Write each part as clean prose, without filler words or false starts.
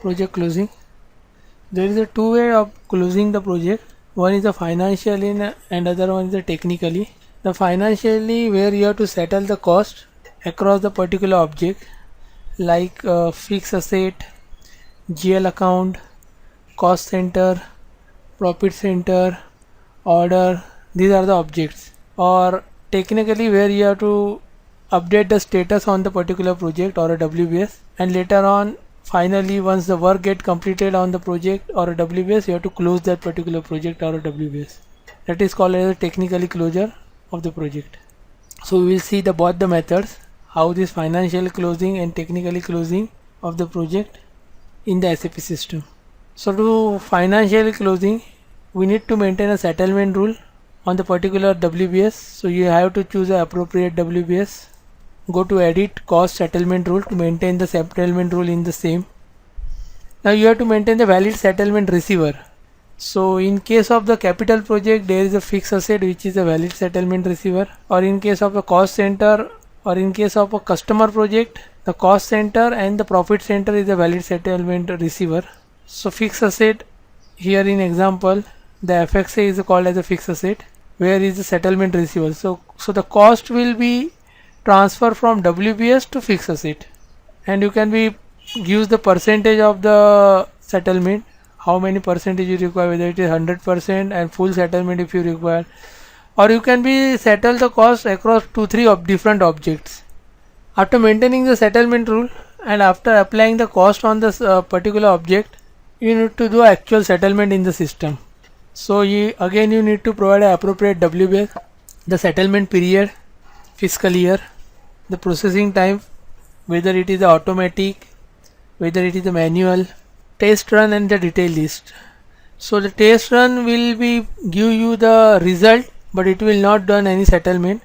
Project closing. There is a two way of closing the project. One is the financially and other one is the technically. The financially, where you have to settle the cost across the particular object, like fixed asset, GL account, cost center, profit center, order. These are the objects. Or technically, where you have to update the status on the particular project or a WBS, and later on finally once the work get completed on the project or a WBS, you have to close that particular project or a WBS. That is called as a technically closure of the project. So we will see both the methods, how this financial closing and technically closing of the project in the SAP system. So to financial closing, we need to maintain a settlement rule on the particular WBS. So you have to choose an appropriate WBS. Go to edit cost settlement rule to maintain the settlement rule in the same. Now you have to maintain the valid settlement receiver. So in case of the capital project, there is a fixed asset which is a valid settlement receiver, or in case of a cost center or in case of a customer project, the cost center and the profit center is a valid settlement receiver. So fixed asset, here in example the FXA is called as a fixed asset, where is the settlement receiver. So the cost will be transfer from WBS to fixed asset, and you can use the percentage of the settlement, how many percentage you require, whether it is 100% and full settlement if you require, or you can settle the cost across 2-3 different objects. After maintaining the settlement rule and after applying the cost on this particular object, you need to do actual settlement in the system. So again you need to provide an appropriate WBS, the settlement period, fiscal year, the processing time, whether it is automatic, whether it is a manual, test run and the detail list. So the test run will give you the result, but it will not done any settlement.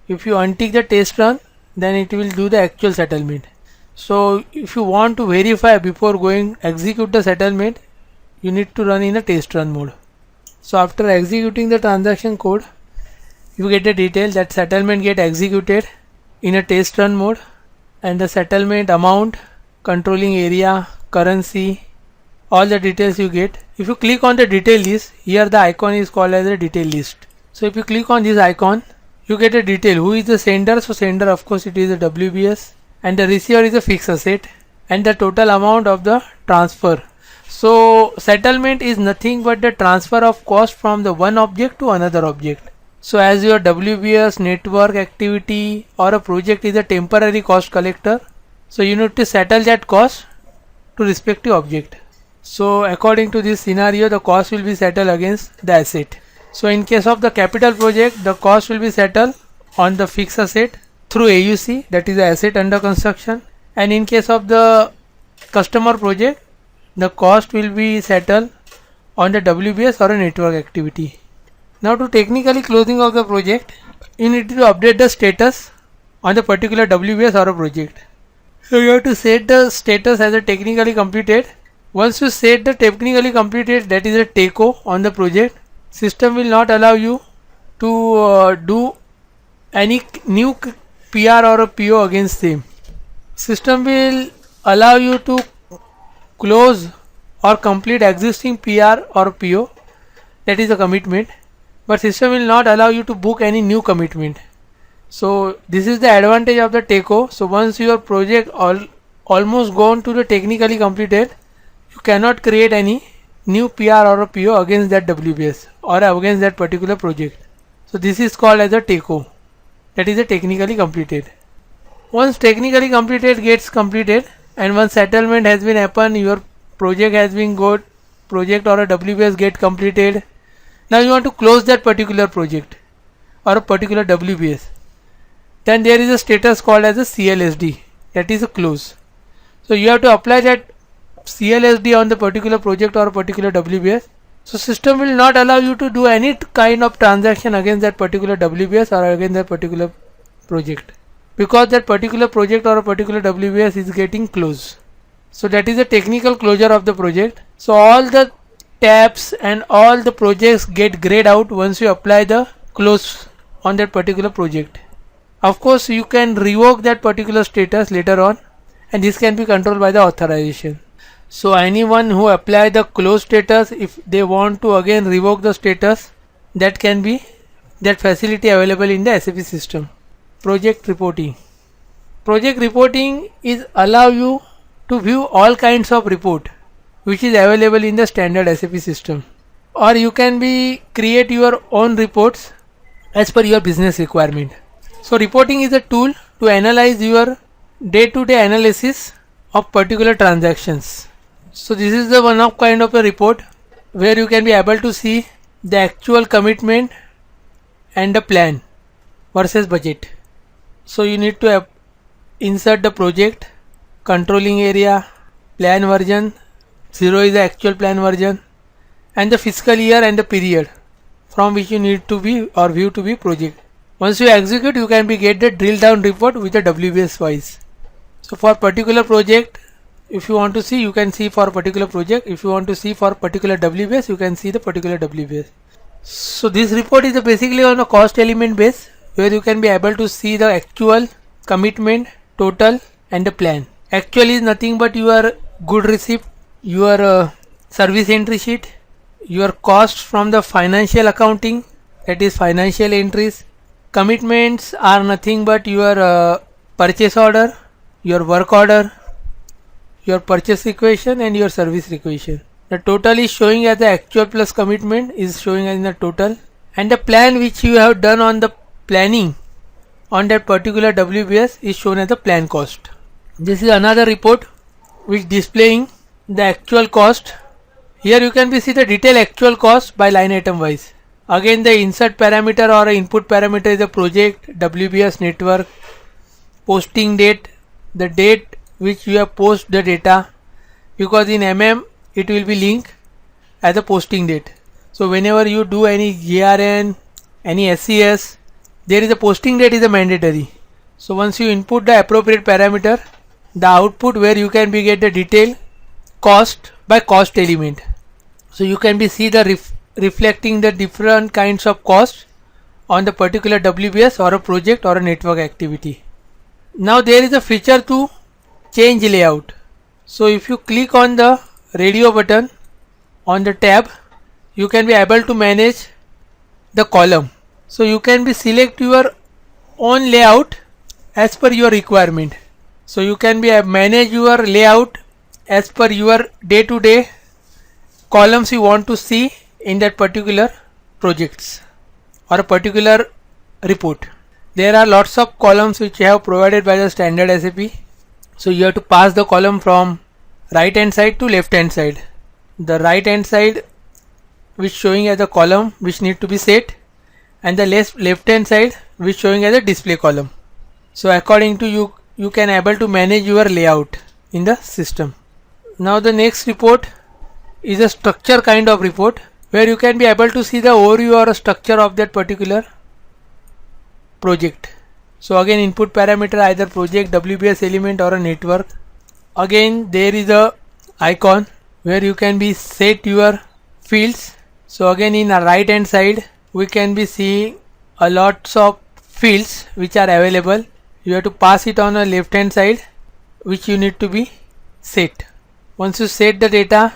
If you untick the test run, then it will do the actual settlement. So if you want to verify before going execute the settlement, you need to run in a test run mode. So after executing the transaction code, you get the detail that settlement get executed in a test run mode, and the settlement amount, controlling area, currency, all the details you get. If you click on the detail list, here the icon is called as a detail list. So if you click on this icon, you get a detail who is the sender. So sender, of course, it is a WBS, and the receiver is a fixed asset, and the total amount of the transfer. So settlement is nothing but the transfer of cost from the one object to another object. So as your WBS, network activity or a project is a temporary cost collector, so you need to settle that cost to respective object. So according to this scenario, the cost will be settled against the asset. So in case of the capital project, the cost will be settled on the fixed asset through AUC, that is the asset under construction, and in case of the customer project, the cost will be settled on the WBS or a network activity. Now to technically closing of the project, you need to update the status on the particular WBS or a project. So you have to set the status as a technically completed. Once you set the technically completed, that is a TECO on the project, system will not allow you to do any new PR or a PO against them. System will allow you to close or complete existing PR or PO, that is a commitment, but system will not allow you to book any new commitment. So this is the advantage of the TECO. So once your project almost gone to the technically completed, you cannot create any new PR or a PO against that WBS or against that particular project. So this is called as a TECO, that is a technically completed. Once technically completed gets completed, and once settlement has been happened, your project has been got, project or a WBS get completed. Now you want to close that particular project or a particular WBS. Then there is a status called as a CLSD, that is a close. So you have to apply that CLSD on the particular project or a particular WBS. So system will not allow you to do any kind of transaction against that particular WBS or against that particular project, because that particular project or a particular WBS is getting closed. So that is a technical closure of the project. So all the tabs and all the projects get grayed out once you apply the close on that particular project. Of course you can revoke that particular status later on, and this can be controlled by the authorization. So anyone who apply the close status, if they want to again revoke the status, that can be that facility available in the SAP system. Project reporting. Project reporting is allow you to view all kinds of report which is available in the standard SAP system, or you can be create your own reports as per your business requirement. So reporting is a tool to analyze your day-to-day analysis of particular transactions. So this is the one of kind of a report where you can be able to see the actual commitment and the plan versus budget. So you need to insert the project, controlling area, plan version, 0 is the actual plan version, and the fiscal year and the period from which you need to be or view to be project. Once you execute, you can be get the drill down report with the WBS wise. So for particular project, if you want to see, you can see for particular project. If you want to see for particular WBS, you can see the particular WBS. So this report is basically on a cost element base where you can be able to see the actual commitment, total and the plan. Actual is nothing but your good receipt, your service entry sheet, your cost from the financial accounting, that is financial entries. Commitments are nothing but your purchase order, your work order, your purchase equation and your service equation. The total is showing as the actual plus commitment is showing as the total, and the plan which you have done on the planning on that particular WBS is shown as the plan cost. This is another report which displaying the actual cost. Here you can see the detailed actual cost by line item wise. Again the insert parameter or input parameter is the project, WBS network, posting date, the date which you have post the data, because in it will be linked as a posting date. So whenever you do any GRN, any SCS, there is a posting date is a mandatory. So once you input the appropriate parameter, the output where you can be get the detail cost by cost element. So you can be see the reflecting the different kinds of cost on the particular WBS or a project or a network activity. Now there is a feature to change layout. So if you click on the radio button on the tab, you can be able to manage the column. So you can be select your own layout as per your requirement. So you can be manage your layout as per your day-to-day columns you want to see in that particular projects or a particular report. There are lots of columns which you have provided by the standard SAP. So you have to pass the column from right hand side to left hand side. The right hand side which showing as a column which need to be set, and the left hand side which showing as a display column. So according to you can able to manage your layout in the system. Now the next report is a structure kind of report where you can be able to see the overview or a structure of that particular project. So again input parameter either project, WBS element or a network. Again there is a icon where you can be set your fields. So again in the right hand side we can be seeing a lots of fields which are available. You have to pass it on a left hand side which you need to be set. Once you set the data,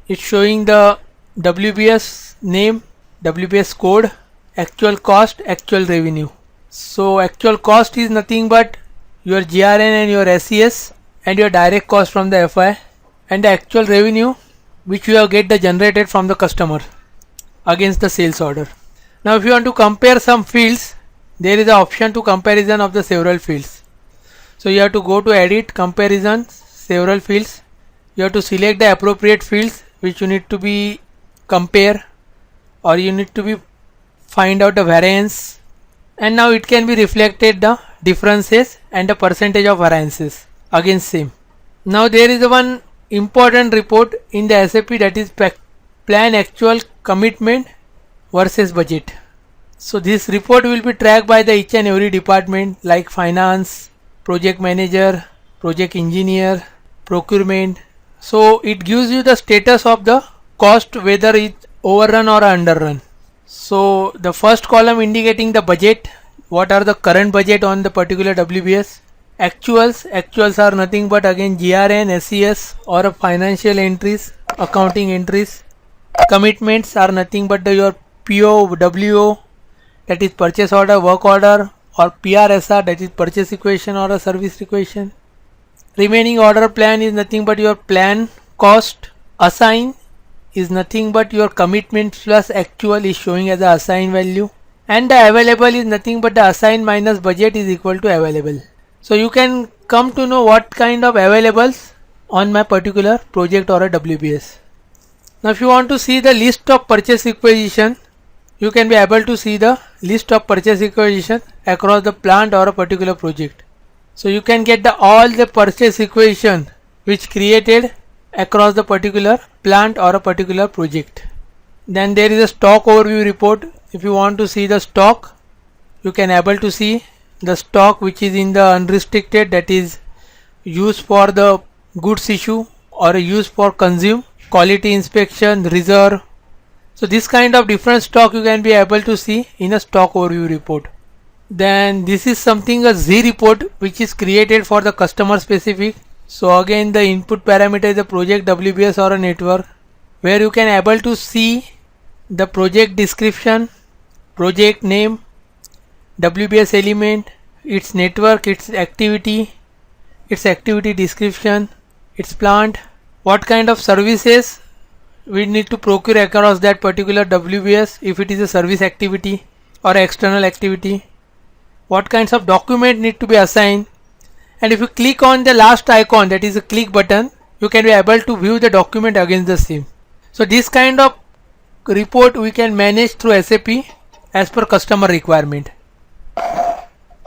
it's showing the WBS name, WBS code, actual cost, actual revenue. So actual cost is nothing but your GRN and your SCS and your direct cost from the FI, and the actual revenue which you have get the generated from the customer against the sales order. Now if you want to compare some fields, there is an option to comparison of the several fields. So you have to go to edit, comparison, several fields. You have to select the appropriate fields which you need to be compare, or you need to be find out the variance, and now it can be reflected the differences and the percentage of variances against same. Now there is one important report in the SAP, that is plan actual commitment versus budget. So this report will be tracked by the each and every department like finance, project manager, project engineer, procurement. So it gives you the status of the cost, whether it's overrun or underrun. So the first column indicating the budget, what are the current budget on the particular WBS. Actuals are nothing but again GRN, SES or financial entries, accounting entries. Commitments are nothing but your PO, WO, that is purchase order, work order, or PRSR, that is purchase equation or a service equation. Remaining order plan is nothing but your plan cost. Assign is nothing but your commitment plus actual is showing as the assigned value. And the available is nothing but the assigned minus budget is equal to available. So you can come to know what kind of availables on my particular project or a WBS. Now if you want to see the list of purchase requisition, you can be able to see the list of purchase requisition across the plant or a particular project. So you can get all the purchase requisition which created across the particular plant or a particular project. Then there is a stock overview report. If you want to see the stock, you can able to see the stock which is in the unrestricted, that is used for the goods issue or used for consume, quality inspection, reserve. So this kind of different stock you can be able to see in a stock overview report. Then this is something a Z report which is created for the customer specific. So again the input parameter is the project, WBS or a network, where you can able to see the project description, project name, WBS element, its network, its activity description, its plant, what kind of services we need to procure across that particular WBS if it is a service activity or external activity, what kinds of document need to be assigned. And if you click on the last icon, that is a click button, you can be able to view the document against the same. So this kind of report we can manage through SAP as per customer requirement.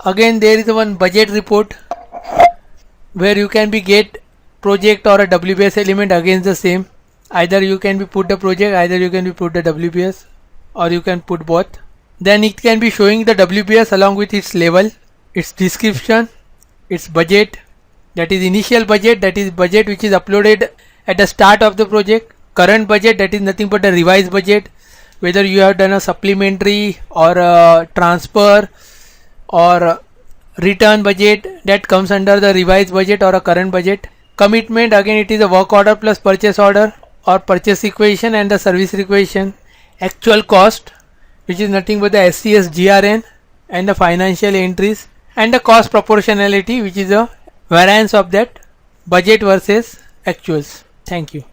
Again there is one budget report where you can be get project or a WBS element against the same. Either you can be put the project, either you can be put the WBS, or you can put both. Then it can be showing the WBS along with its level, its description, its budget, that is initial budget, that is budget which is uploaded at the start of the project. Current budget, that is nothing but a revised budget, whether you have done a supplementary or a transfer or return budget, that comes under the revised budget or a current budget. Commitment, again it is a work order plus purchase order or purchase equation and the service equation. Actual cost, which is nothing but the SCS GRN and the financial entries, and the cost proportionality, which is a variance of that budget versus actuals. Thank you.